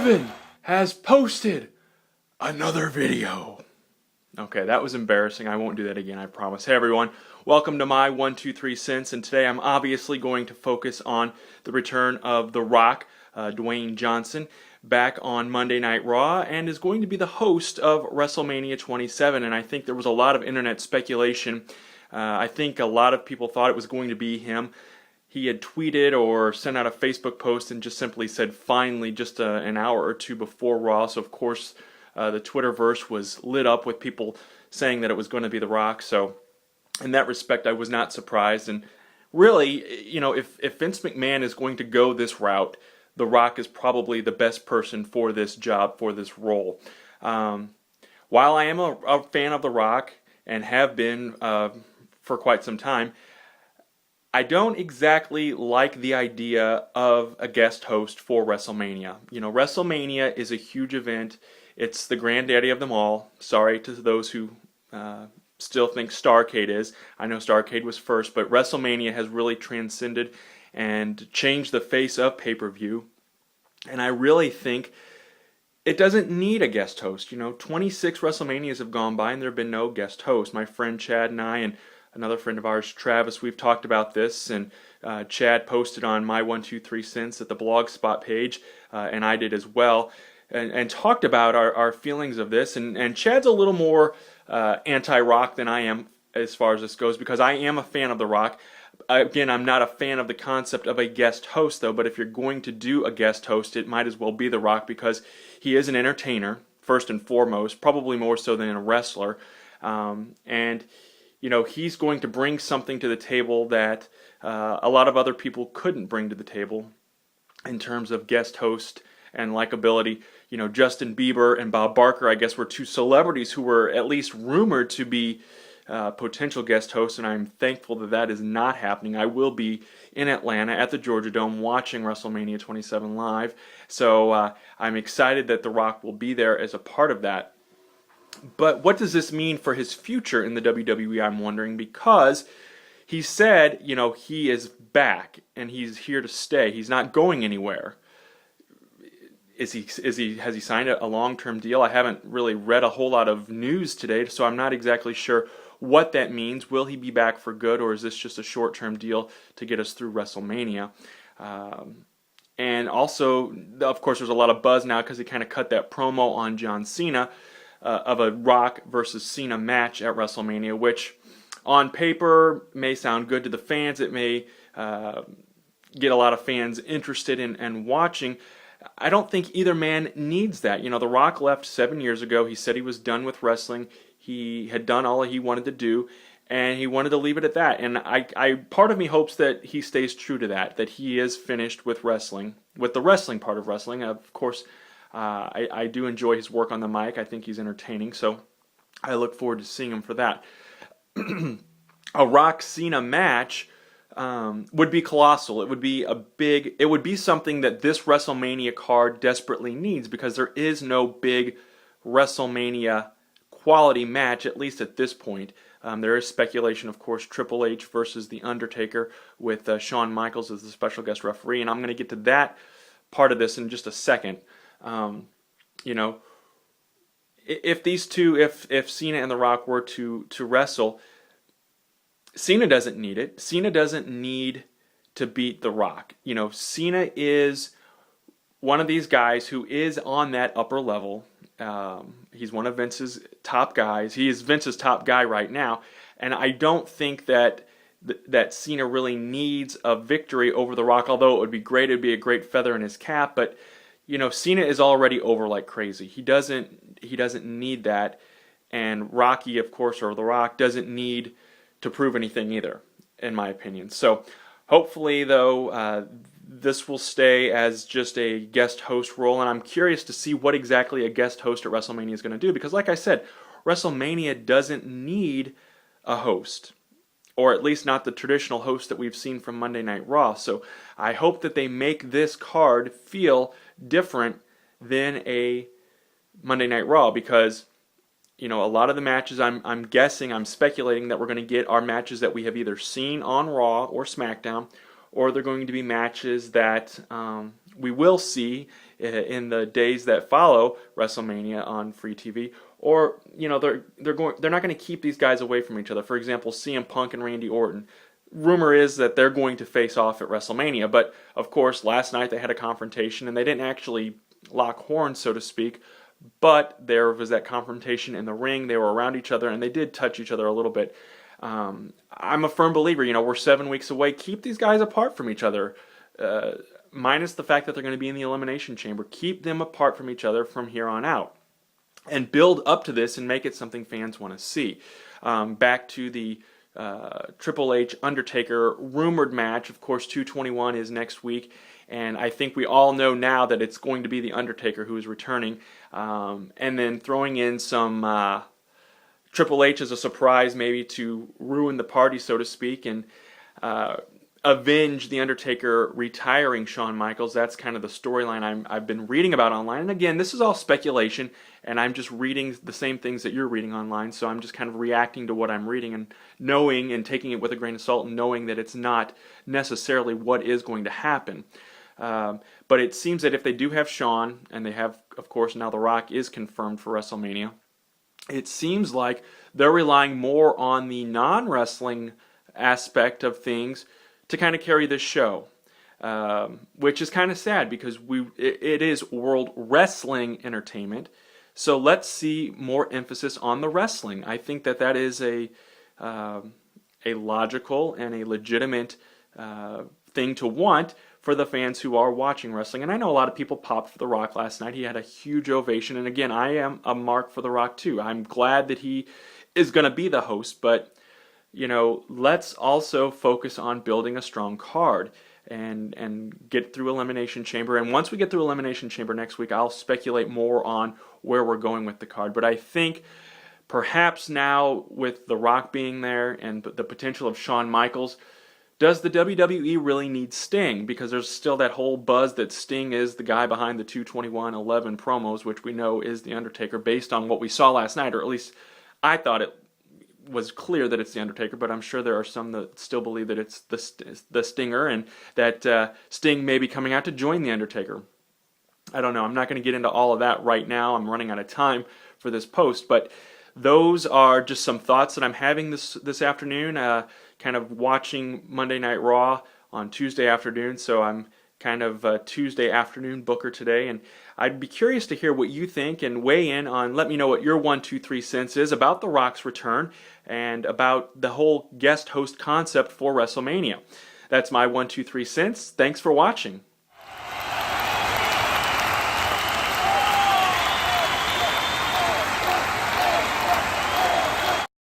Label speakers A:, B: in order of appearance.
A: Kevin has posted another video. Okay, that was embarrassing. I won't do that again, I promise. Hey everyone, welcome to my 1, 2, 3 cents, and today I'm obviously going to focus on the return of The Rock, Dwayne Johnson, back on Monday Night Raw, and is going to be the host of Wrestlemania 27, and I think there was a lot of internet speculation. I think a lot of people thought it was going to be him. He had tweeted or sent out a Facebook post and just simply said finally just an hour or two before Raw, so of course the Twitterverse was lit up with people saying that it was going to be The Rock. So in that respect, I was not surprised. And really, you know, if Vince McMahon is going to go this route, The Rock is probably the best person for this job, for this role. While I am a fan of The Rock and have been for quite some time, I don't exactly like the idea of a guest host for WrestleMania. You know, WrestleMania is a huge event. It's the granddaddy of them all. Sorry to those who still think Starrcade is. I know Starrcade was first, but WrestleMania has really transcended and changed the face of pay-per-view. And I really think it doesn't need a guest host. You know, 26 WrestleManias have gone by and there have been no guest host. My friend Chad and I and another friend of ours, Travis, we've talked about this, and Chad posted on my 1, 2, 3 cents at the Blogspot page, and I did as well, and talked about our feelings of this. And Chad's a little more anti-Rock than I am as far as this goes, because I am a fan of The Rock. Again, I'm not a fan of the concept of a guest host, though, but if you're going to do a guest host, it might as well be The Rock, because he is an entertainer, first and foremost, probably more so than a wrestler, and you know, he's going to bring something to the table that a lot of other people couldn't bring to the table in terms of guest host and likability. You know, Justin Bieber and Bob Barker, I guess, were two celebrities who were at least rumored to be potential guest hosts, and I'm thankful that that is not happening. I will be in Atlanta at the Georgia Dome watching WrestleMania 27 live, so I'm excited that The Rock will be there as a part of that. But what does this mean for his future in the WWE, I'm wondering, because he said, you know, he is back and he's here to stay. He's not going anywhere. Has he signed a long-term deal? I haven't really read a whole lot of news today, so I'm not exactly sure what that means. Will he be back for good, or is this just a short-term deal to get us through WrestleMania? And also, of course, there's a lot of buzz now because he kind of cut that promo on John Cena of a Rock versus Cena match at WrestleMania, which on paper may sound good to the fans. It may get a lot of fans interested in watching. I don't think either man needs that. You know, The Rock left 7 years ago. He said he was done with wrestling. He had done all he wanted to do, and he wanted to leave it at that. And I part of me hopes that he stays true to that he is finished with wrestling, with the wrestling part of wrestling. Of course, I do enjoy his work on the mic. I think he's entertaining, so I look forward to seeing him for that. A Rock-Cena match would be colossal. It would be it would be something that this WrestleMania card desperately needs, because there is no big WrestleMania quality match, at least at this point. There is speculation, of course, Triple H versus The Undertaker with Shawn Michaels as the special guest referee, and I'm going to get to that part of this in just a second. You know, if these two, if Cena and The Rock were to wrestle, Cena doesn't need it. Cena doesn't need to beat The Rock. You know, Cena is one of these guys who is on that upper level. He's one of Vince's top guys. He is Vince's top guy right now, and I don't think that Cena really needs a victory over The Rock, although it would be great. It would be a great feather in his cap, but you know, Cena is already over like crazy. He doesn't need that, and Rocky, of course, or The Rock, doesn't need to prove anything either, in my opinion. So hopefully, though, this will stay as just a guest host role, and I'm curious to see what exactly a guest host at WrestleMania is going to do, because like I said, WrestleMania doesn't need a host, or at least not the traditional host that we've seen from Monday Night Raw. So I hope that they make this card feel different than a Monday Night Raw, because you know, a lot of the matches I'm speculating that we're going to get are matches that we have either seen on Raw or SmackDown, or they're going to be matches that we will see in the days that follow WrestleMania on free TV, or they're not going to keep these guys away from each other. For example, CM Punk and Randy Orton. Rumor is that they're going to face off at WrestleMania, but of course last night they had a confrontation and they didn't actually lock horns, so to speak, but there was that confrontation in the ring. They were around each other and they did touch each other a little bit. I'm a firm believer, we're 7 weeks away. Keep these guys apart from each other, minus the fact that they're going to be in the Elimination Chamber. Keep them apart from each other from here on out, and build up to this and make it something fans want to see. Back to the Triple H Undertaker rumored match. Of course, 221 is next week, and I think we all know now that it's going to be the Undertaker who is returning, and then throwing in some Triple H as a surprise, maybe to ruin the party, so to speak, and avenge the Undertaker retiring Shawn Michaels. That's kind of the storyline I've been reading about online. And again, this is all speculation, and I'm just reading the same things that you're reading online, so I'm just kind of reacting to what I'm reading and knowing and taking it with a grain of salt and knowing that it's not necessarily what is going to happen. But it seems that if they do have Shawn, and they have, of course, now The Rock is confirmed for WrestleMania, it seems like they're relying more on the non-wrestling aspect of things to kind of carry this show, which is kind of sad because it is World Wrestling Entertainment. So let's see more emphasis on the wrestling. I think that is a logical and a legitimate thing to want for the fans who are watching wrestling. And I know a lot of people popped for The Rock last night. He had a huge ovation. And again, I am a mark for The Rock too. I'm glad that he is going to be the host, but let's also focus on building a strong card and get through Elimination Chamber. And once we get through Elimination Chamber next week, I'll speculate more on where we're going with the card. But I think perhaps now with The Rock being there and the potential of Shawn Michaels, does the WWE really need Sting? Because there's still that whole buzz that Sting is the guy behind the 221-11 promos, which we know is The Undertaker based on what we saw last night, or at least I thought it was clear that it's The Undertaker, but I'm sure there are some that still believe that it's the Stinger, and that Sting may be coming out to join The Undertaker. I don't know. I'm not going to get into all of that right now. I'm running out of time for this post, but those are just some thoughts that I'm having this afternoon, kind of watching Monday Night Raw on Tuesday afternoon, so I'm kind of a Tuesday afternoon booker today, and I'd be curious to hear what you think and weigh in on, let me know what your 1, 2, 3 cents is about The Rock's return and about the whole guest host concept for WrestleMania. That's my 1, 2, 3 cents. Thanks for watching.